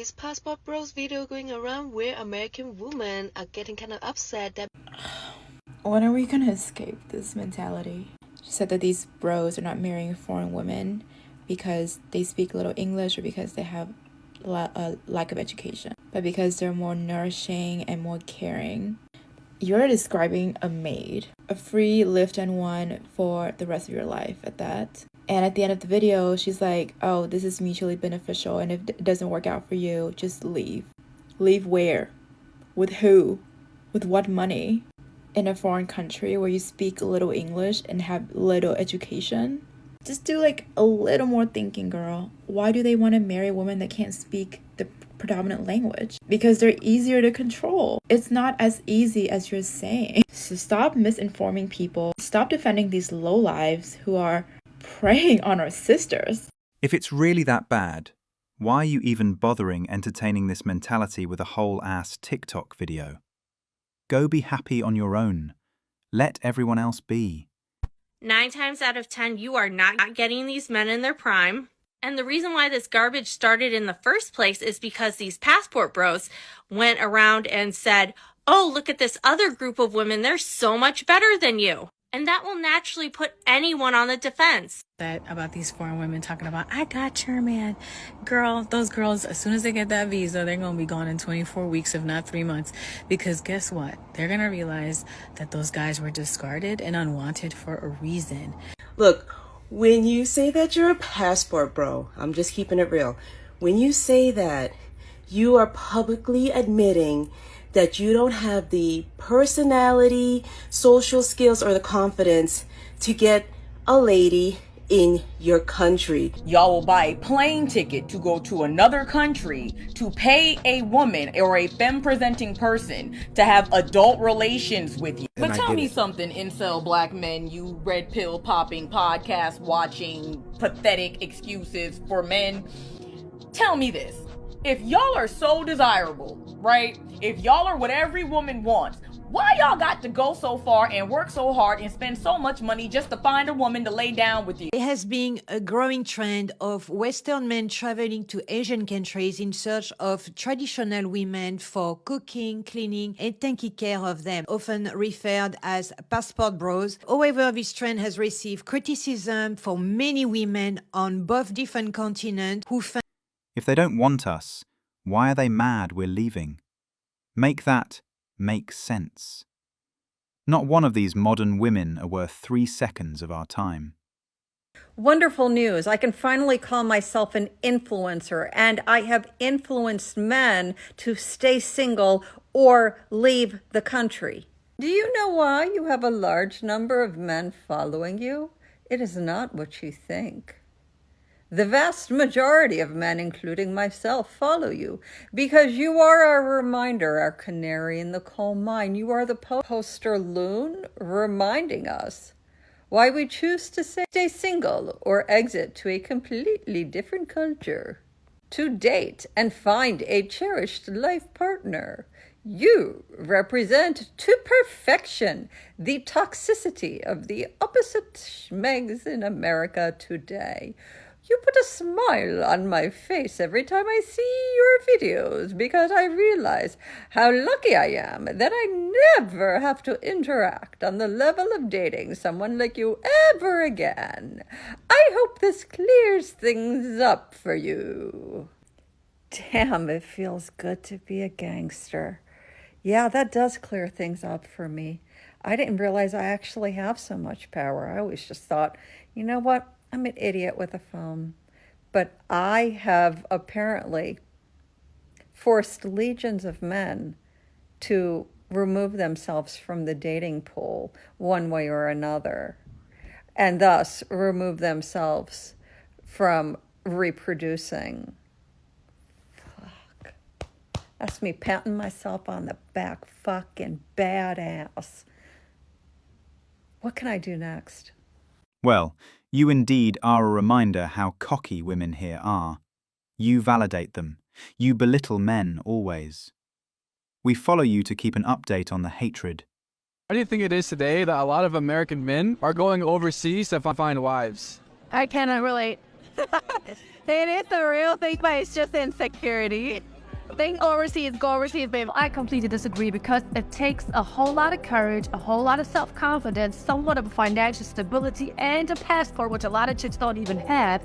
this Passport Bros video going around where American women are getting kind of upset that... When are we gonna escape this mentality? She said that these bros are not marrying foreign women because they speak little English or because they have a lack of education, but because they're more nourishing and more caring. You're describing a maid, a free lift and one for the rest of your life at that. And at the end of the video, she's like, oh, this is mutually beneficial, and if it doesn't work out for you, just leave. Leave where? With who? With what money? In a foreign country where you speak little English and have little education? Just do like a little more thinking, girl. Why do they want to marry a woman that can't speak the predominant language? Because they're easier to control. It's not as easy as you're saying. So stop misinforming people. Stop defending these lowlives who are preying on our sisters. If it's really that bad, why are you even bothering entertaining this mentality with a whole-ass TikTok video? Go be happy on your own. Let everyone else be. 9 times out of 10, you are not getting these men in their prime. And the reason why this garbage started in the first place is because these passport bros went around and said, oh, look at this other group of women. They're so much better than you. And that will naturally put anyone on the defense. That about these foreign women talking about, I got your man. Girl, those girls, as soon as they get that visa, they're going to be gone in 24 weeks, if not 3 months. Because guess what? They're going to realize that those guys were discarded and unwanted for a reason. Look, when you say that you're a passport bro, I'm just keeping it real. When you say that, you are publicly admitting that you don't have the personality, social skills, or the confidence to get a lady in your country. Y'all will buy a plane ticket to go to another country to pay a woman or a femme-presenting person to have adult relations with you. But tell me something, incel black men, you red pill popping, podcast watching, pathetic excuses for men. Tell me this. If y'all are so desirable, right? If y'all are what every woman wants, why y'all got to go so far and work so hard and spend so much money just to find a woman to lay down with you? There has been a growing trend of Western men traveling to Asian countries in search of traditional women for cooking, cleaning, and taking care of them, often referred as passport bros. However, this trend has received criticism from many women on both different continents who found... If they don't want us, why are they mad we're leaving? Make that make sense. Not one of these modern women are worth 3 seconds of our time. Wonderful news. I can finally call myself an influencer, and I have influenced men to stay single or leave the country. Do you know why you have a large number of men following you? It is not what you think. The vast majority of men, including myself, follow you because you are our reminder, our canary in the coal mine. You are the poster loon reminding us why we choose to stay single or exit to a completely different culture, to date and find a cherished life partner. You represent to perfection the toxicity of the opposite schmegs in America today. You put a smile on my face every time I see your videos because I realize how lucky I am that I never have to interact on the level of dating someone like you ever again. I hope this clears things up for you. Damn, it feels good to be a gangster. Yeah, that does clear things up for me. I didn't realize I actually have so much power. I always just thought, you know what? I'm an idiot with a phone, but I have apparently forced legions of men to remove themselves from the dating pool one way or another, and thus remove themselves from reproducing. Fuck. That's me patting myself on the back. Fucking badass. What can I do next? Well, you indeed are a reminder how cocky women here are. You validate them. You belittle men always. We follow you to keep an update on the hatred. Why do you think it is today that a lot of American men are going overseas to find wives? I cannot relate. It is a real thing, but it's just insecurity. Think overseas, go overseas, babe. I completely disagree because it takes a whole lot of courage, a whole lot of self-confidence, somewhat of financial stability, and a passport, which a lot of chicks don't even have,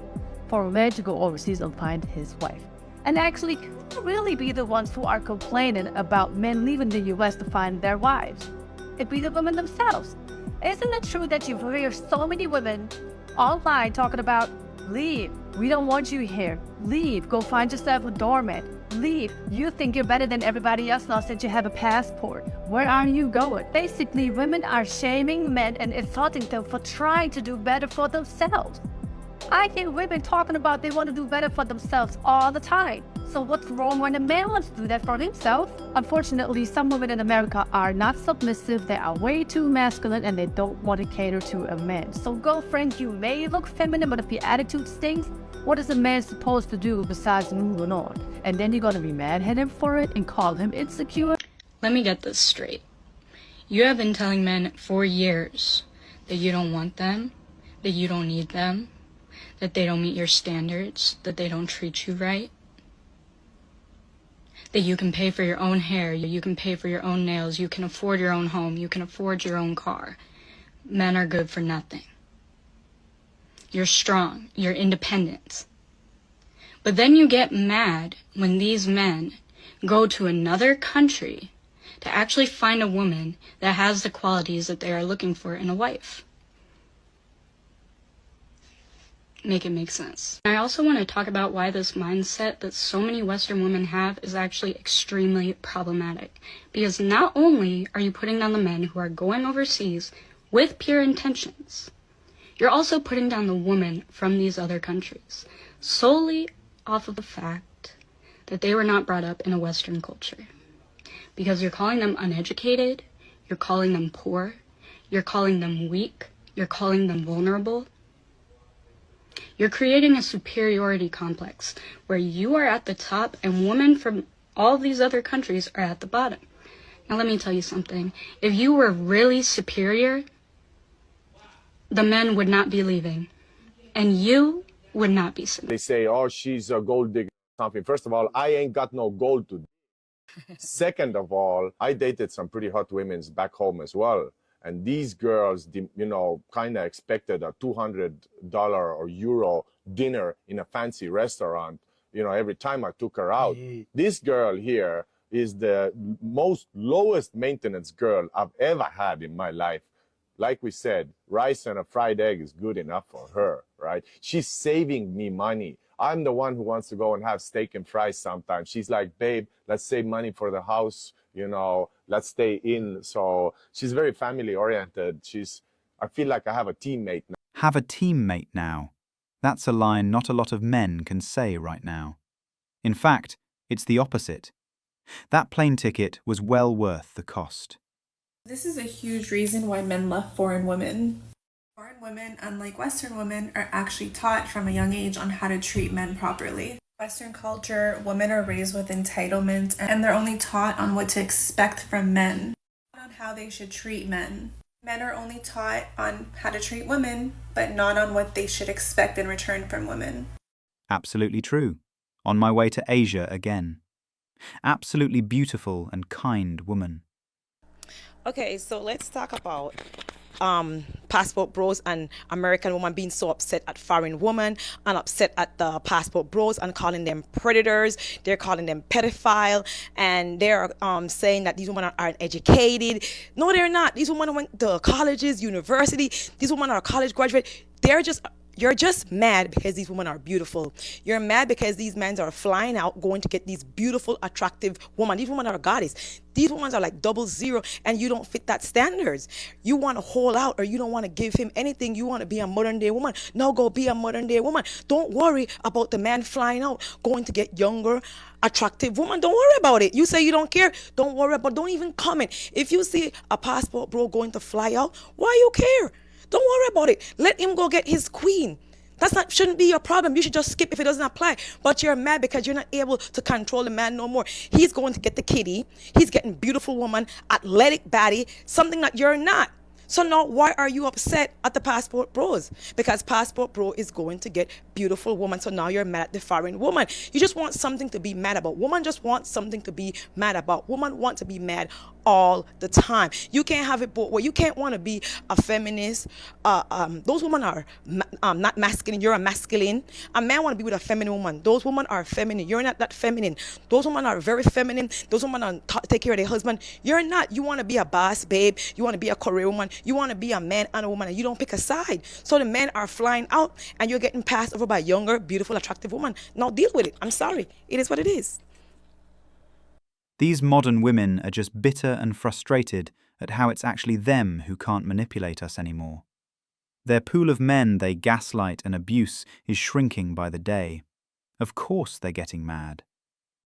for a man to go overseas and find his wife. And actually, really be the ones who are complaining about men leaving the U.S. to find their wives. It be the women themselves. Isn't it true that you hear so many women online talking about, leave, we don't want you here, leave, go find yourself a doormat, leave, you think you're better than everybody else now since you have a passport, where are you going? Basically, women are shaming men and insulting them for trying to do better for themselves. I hear women talking about they want to do better for themselves all the time. So what's wrong when a man wants to do that for himself? Unfortunately, some women in America are not submissive, they are way too masculine, and they don't want to cater to a man. So girlfriend, you may look feminine, but if your attitude stinks, what is a man supposed to do besides moving on? And then you're going to be mad at him for it and call him insecure? Let me get this straight. You have been telling men for years that you don't want them, that you don't need them, that they don't meet your standards, that they don't treat you right, that you can pay for your own hair, you can pay for your own nails, you can afford your own home, you can afford your own car. Men are good for nothing. You're strong, you're independent. But then you get mad when these men go to another country to actually find a woman that has the qualities that they are looking for in a wife. Make it make sense. I also want to talk about why this mindset that so many Western women have is actually extremely problematic. Because not only are you putting down the men who are going overseas with pure intentions, you're also putting down the women from these other countries solely off of the fact that they were not brought up in a Western culture. Because you're calling them uneducated, you're calling them poor, you're calling them weak, you're calling them vulnerable. You're creating a superiority complex where you are at the top and women from all these other countries are at the bottom. Now let me tell you something. If you were really superior, the men would not be leaving. And you would not be single. They say, oh, she's a gold digger or something. First of all, I ain't got no gold to dig. Second of all, I dated some pretty hot women back home as well. And these girls, you know, kind of expected a $200 or euro dinner in a fancy restaurant, you know, every time I took her out. This girl here is the most lowest maintenance girl I've ever had in my life. Like we said, rice and a fried egg is good enough for her, right? She's saving me money. I'm the one who wants to go and have steak and fries sometimes. She's like, babe, let's save money for the house. You know, let's stay in. So she's very family oriented. I feel like I have a teammate now. Have a teammate now. That's a line not a lot of men can say right now. In fact, it's the opposite. That plane ticket was well worth the cost. This is a huge reason why men left foreign women. Foreign women, unlike Western women, are actually taught from a young age on how to treat men properly. Western culture, women are raised with entitlement and they're only taught on what to expect from men, not on how they should treat men. Men are only taught on how to treat women, but not on what they should expect in return from women. Absolutely true. On my way to Asia again. Absolutely beautiful and kind woman. Okay, so let's talk about passport bros and American women being so upset at foreign women and upset at the passport bros and calling them predators. They're calling them pedophile, and they're saying that these women aren't educated. No, they're not. These women went to colleges, university. These women are college graduates. You're just mad because these women are beautiful. You're mad because these men are flying out, going to get these beautiful, attractive women. These women are goddess. These women are like 00, and you don't fit that standards. You want to hold out, or you don't want to give him anything. You want to be a modern day woman. No, go be a modern day woman. Don't worry about the man flying out, going to get younger, attractive woman. Don't worry about it. You say you don't care. Don't worry about it. Don't even comment. If you see a passport bro going to fly out, why you care? Don't worry about it. Let him go get his queen. Shouldn't be your problem. You should just skip if it doesn't apply. But you're mad because you're not able to control the man no more. He's going to get the kitty. He's getting beautiful woman, athletic body, something that you're not. So now why are you upset at the passport bros? Because passport bro is going to get beautiful woman. So now you're mad at the foreign woman. You just want something to be mad about. Woman just wants something to be mad about. Woman want to be mad all the time. You can't have it both ways. You can't want to be a feminist. Those women are not masculine. You're a masculine. A man want to be with a feminine woman. Those women are feminine. You're not that feminine. Those women are very feminine. Those women are take care of their husband. You're not. You want to be a boss, babe. You want to be a career woman. You want to be a man and a woman, and you don't pick a side. So the men are flying out, and you're getting passed over by younger, beautiful, attractive women. Now deal with it. I'm sorry. It is what it is. These modern women are just bitter and frustrated at how it's actually them who can't manipulate us anymore. Their pool of men they gaslight and abuse is shrinking by the day. Of course they're getting mad.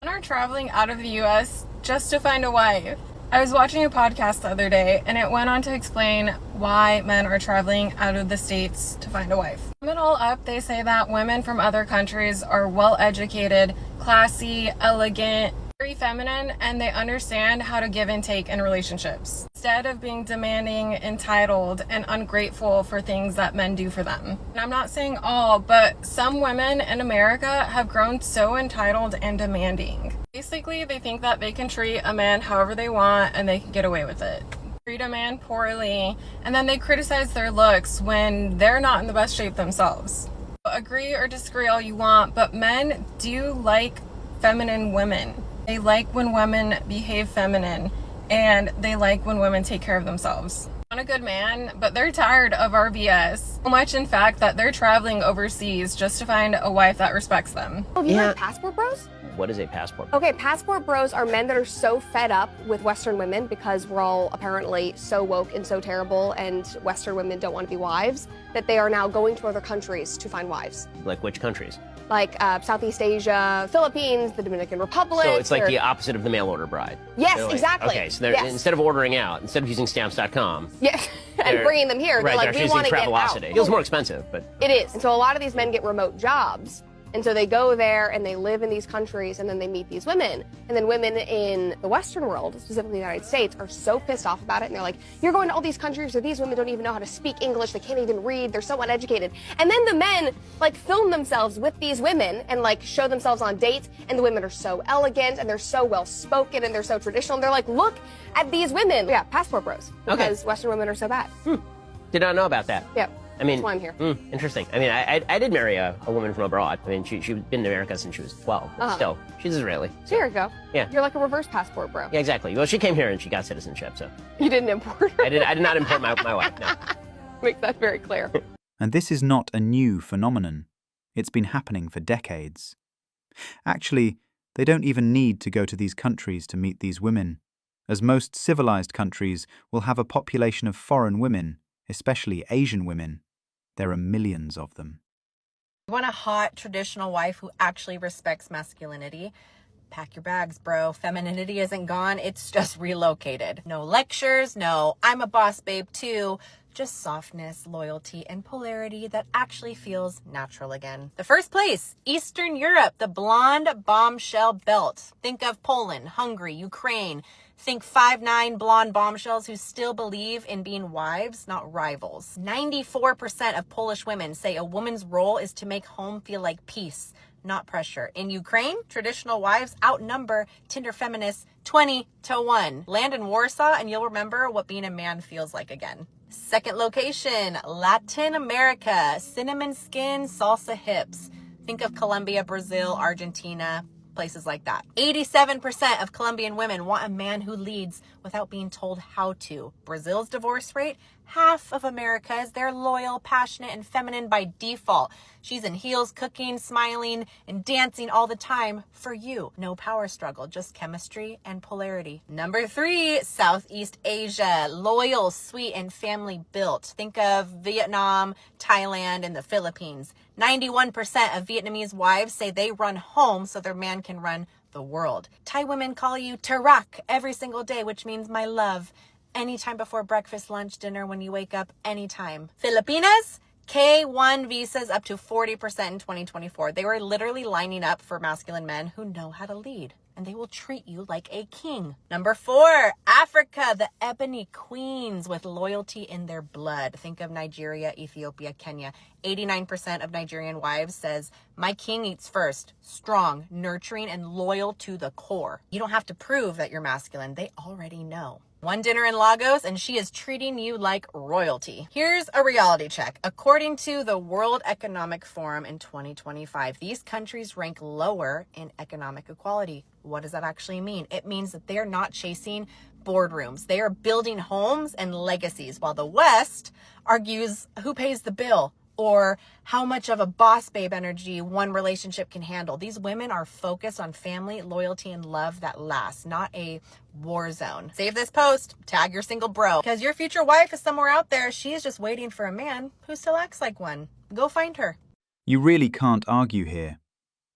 Men are traveling out of the U.S. just to find a wife. I was watching a podcast the other day, and it went on to explain why men are traveling out of the States to find a wife. To sum it all up, they say that women from other countries are well-educated, classy, elegant, very feminine, and they understand how to give and take in relationships, instead of being demanding, entitled, and ungrateful for things that men do for them. And I'm not saying all, but some women in America have grown so entitled and demanding. Basically, they think that they can treat a man however they want and they can get away with it. Treat a man poorly, and then they criticize their looks when they're not in the best shape themselves. Agree or disagree all you want, but men do like feminine women. They like when women behave feminine, and they like when women take care of themselves. Want a good man, but they're tired of our BS. So much, in fact, that they're traveling overseas just to find a wife that respects them. Have you heard of passport bros? What is a passport? Okay, passport bros are men that are so fed up with Western women because we're all apparently so woke and so terrible, and Western women don't want to be wives, that they are now going to other countries to find wives. Like which countries? Like Southeast Asia, Philippines, the Dominican Republic. So it's like the opposite of the mail order bride. Yes, like, exactly. Okay, so they're, yes. instead of ordering out, instead of using stamps.com. Yes, and bringing them here, they're right, like, we want to get out. It feels more expensive, but... It is. And so a lot of these men get remote jobs. And so they go there and they live in these countries, and then they meet these women. And then women in the Western world, specifically the United States, are so pissed off about it. And they're like, you're going to all these countries where these women don't even know how to speak English. They can't even read. They're so uneducated. And then the men like film themselves with these women and like show themselves on dates. And the women are so elegant and they're so well spoken and they're so traditional. And they're like, look at these women. Yeah, passport bros. Because Western women are so bad. Did not know about that. Yeah. I mean, that's why I'm here. Interesting. I mean, I did marry a woman from abroad. I mean, she'd been in America since she was 12, but still, she's Israeli. So here you go. Yeah. You're like a reverse passport bro. Yeah, exactly. Well, she came here and she got citizenship, so. You didn't import her? I did not import my wife, no. Make that very clear. And this is not a new phenomenon. It's been happening for decades. Actually, they don't even need to go to these countries to meet these women, as most civilized countries will have a population of foreign women, especially Asian women. There are millions of them. You want a hot, traditional wife who actually respects masculinity? Pack your bags, bro. Femininity isn't gone. It's just relocated. No lectures, no I'm a boss babe too. Just softness, loyalty, and polarity that actually feels natural again. The first place, Eastern Europe, the blonde bombshell belt. Think of Poland, Hungary, Ukraine. Think 5'9" blonde bombshells who still believe in being wives, not rivals. 94% of Polish women say a woman's role is to make home feel like peace, not pressure. In Ukraine, traditional wives outnumber Tinder feminists 20-1. Land in Warsaw and you'll remember what being a man feels like again. Second location, Latin America. Cinnamon skin, salsa hips. Think of Colombia, Brazil, Argentina, places like that. 87% of Colombian women want a man who leads without being told how to. Brazil's divorce rate, half of America's. They're loyal, passionate, and feminine by default. She's in heels, cooking, smiling, and dancing all the time for you. No power struggle, just chemistry and polarity. Number 3, Southeast Asia. Loyal, sweet, and family built. Think of Vietnam, Thailand, and the Philippines. 91% of Vietnamese wives say they run home so their man can run the world. Thai women call you Tarak every single day, which means my love. Anytime before breakfast, lunch, dinner, when you wake up, anytime. Filipinas, K1 visas up to 40% in 2024. They were literally lining up for masculine men who know how to lead. and they will treat you like a king. Number 4, Africa, the ebony queens with loyalty in their blood. Think of Nigeria, Ethiopia, Kenya. 89% of Nigerian wives says, my king eats first, strong, nurturing, and loyal to the core. You don't have to prove that you're masculine. They already know. One dinner in Lagos, and she is treating you like royalty. Here's a reality check. According to the World Economic Forum in 2025, these countries rank lower in economic equality. What does that actually mean? It means that they're not chasing boardrooms. They are building homes and legacies, while the West argues who pays the bill or how much of a boss babe energy one relationship can handle. These women are focused on family, loyalty, and love that lasts, not a war zone. Save this post, tag your single bro, because your future wife is somewhere out there. She is just waiting for a man who still acts like one. Go find her. You really can't argue here.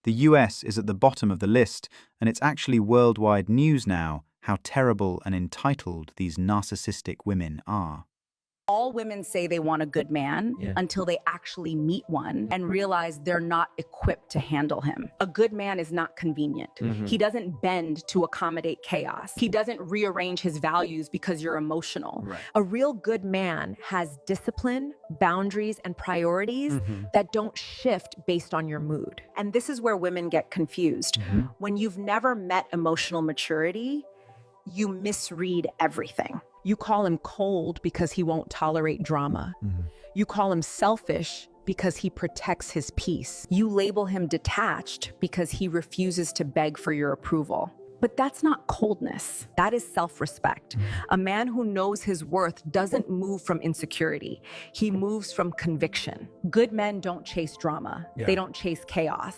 The US is at the bottom of the list, and it's actually worldwide news now how terrible and entitled these narcissistic women are. All women say they want a good man until they actually meet one and realize they're not equipped to handle him. A good man is not convenient. He doesn't bend to accommodate chaos. He doesn't rearrange his values because you're emotional. A real good man has discipline, boundaries, and priorities that don't shift based on your mood. And this is where women get confused. When you've never met emotional maturity, you misread everything. You call him cold because he won't tolerate drama. You call him selfish because he protects his peace. You label him detached because he refuses to beg for your approval. But that's not coldness. That is self-respect. A man who knows his worth doesn't move from insecurity. He moves from conviction. Good men don't chase drama. They don't chase chaos.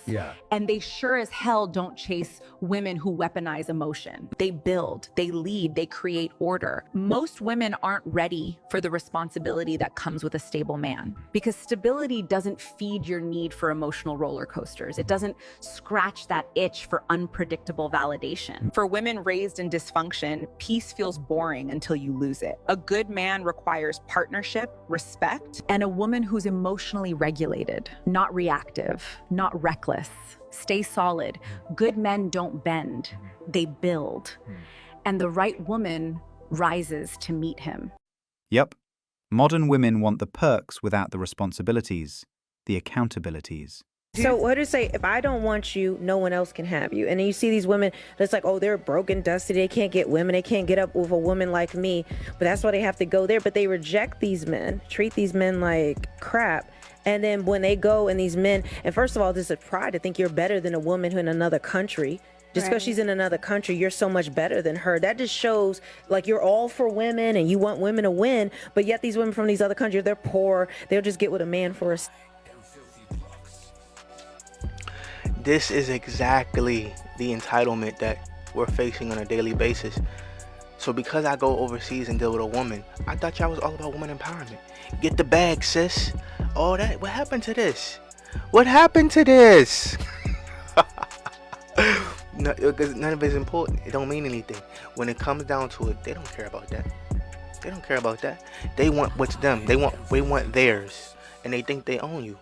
And they sure as hell don't chase women who weaponize emotion. They build, they lead, they create order. Most women aren't ready for the responsibility that comes with a stable man, because stability doesn't feed your need for emotional roller coasters. It doesn't scratch that itch for unpredictable validation. For women raised in dysfunction, peace feels boring until you lose it. A good man requires partnership, respect, and a woman who's emotionally regulated, not reactive, not reckless. Stay solid. Good men don't bend, they build. And the right woman rises to meet him. Yep. Modern women want the perks without the responsibilities, the accountabilities. So what to say, if I don't want you, no one else can have you. And then you see these women that's like, oh, they're broken, dusty, they can't get women, they can't get up with a woman like me, but that's why they have to go there. But they reject these men, treat these men like crap. And then when they go and these men, and first of all, this is pride to think you're better than a woman who in another country. Just because she's in another country, you're so much better than her. That just shows like you're all for women and you want women to win, but yet these women from these other countries, they're poor. They'll just get with a man for a... This is exactly the entitlement that we're facing on a daily basis. So because I go overseas and deal with a woman, I thought y'all was all about woman empowerment. Get the bag, sis. All that. What happened to this? What happened to this? No, because none of it's important. It don't mean anything. When it comes down to it, they don't care about that. They don't care about that. They want what's them. They want theirs. And they think they own you.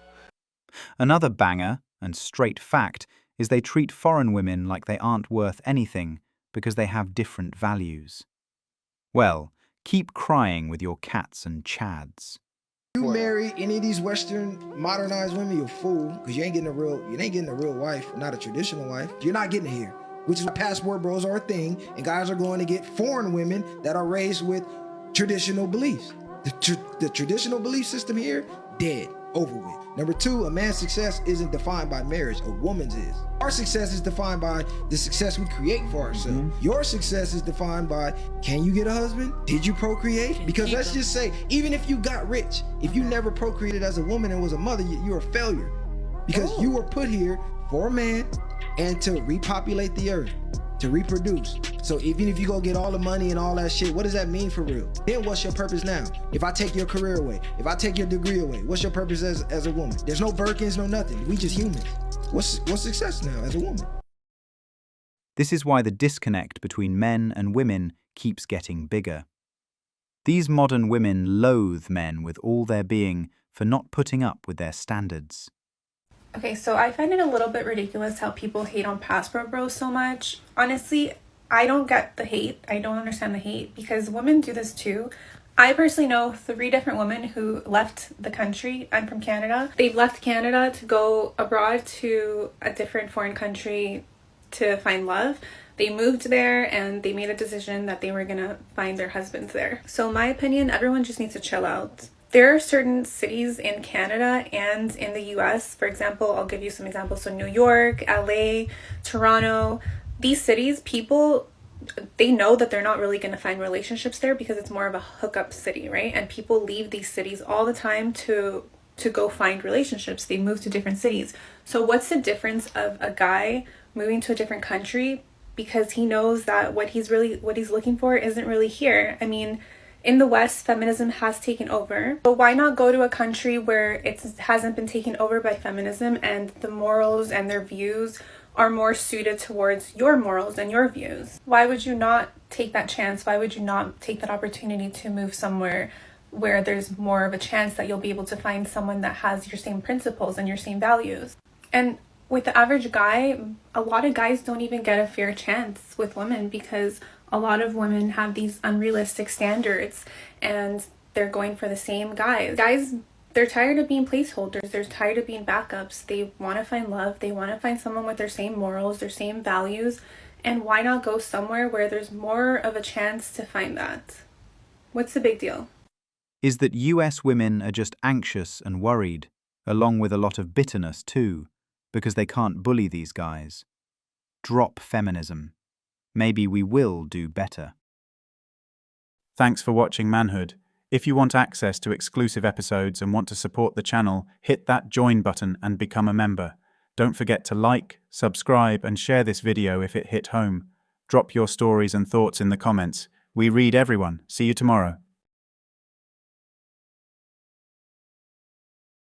Another banger and straight fact is they treat foreign women like they aren't worth anything because they have different values. Well, keep crying with your cats and chads. You marry any of these Western modernized women, you're a fool, because you ain't getting a real wife, not a traditional wife. You're not getting it here, which is why passport bros are a thing, and guys are going to get foreign women that are raised with traditional beliefs. The traditional belief system here, dead. Over with. Number 2, a man's success isn't defined by marriage, a woman's is. Our success is defined by the success we create for ourselves. Your success is defined by, can you get a husband? Did you procreate? Because let's just say, even if you got rich, if you never procreated as a woman and was a mother, you're a failure. Because you were put here for a man and to repopulate the earth, to reproduce. So even if you go get all the money and all that shit, what does that mean for real? Then what's your purpose now? If I take your career away, if I take your degree away, what's your purpose as a woman? There's no Birkins, no nothing. We just humans. What's success now as a woman? This is why the disconnect between men and women keeps getting bigger. These modern women loathe men with all their being for not putting up with their standards. Okay, so I find it a little bit ridiculous how people hate on passport bros so much. Honestly, I don't get the hate. I don't understand the hate because women do this too. I personally know 3 different women who left the country. I'm from Canada. They've left Canada to go abroad to a different foreign country to find love. They moved there and they made a decision that they were gonna find their husbands there. So in my opinion, everyone just needs to chill out. There are certain cities in Canada and in the US, for example, I'll give you some examples. So New York, LA, Toronto, these cities, people, they know that they're not really going to find relationships there because it's more of a hookup city, right? And people leave these cities all the time to go find relationships. They move to different cities. So what's the difference of a guy moving to a different country because he knows that what he's looking for isn't really here? I mean, in the West, feminism has taken over. But why not go to a country where it hasn't been taken over by feminism and the morals and their views are more suited towards your morals and your views? Why would you not take that chance? Why would you not take that opportunity to move somewhere where there's more of a chance that you'll be able to find someone that has your same principles and your same values? And with the average guy, a lot of guys don't even get a fair chance with women because a lot of women have these unrealistic standards and they're going for the same guys. Guys, they're tired of being placeholders. They're tired of being backups. They want to find love. They want to find someone with their same morals, their same values. And why not go somewhere where there's more of a chance to find that? What's the big deal? Is that US women are just anxious and worried, along with a lot of bitterness too, because they can't bully these guys. Drop feminism. Maybe we will do better. Thanks for watching Manhood. If you want access to exclusive episodes and want to support the channel, hit that join button and become a member. Don't forget to like, subscribe, and share this video if it hit home. Drop your stories and thoughts in the comments. We read everyone. See you tomorrow.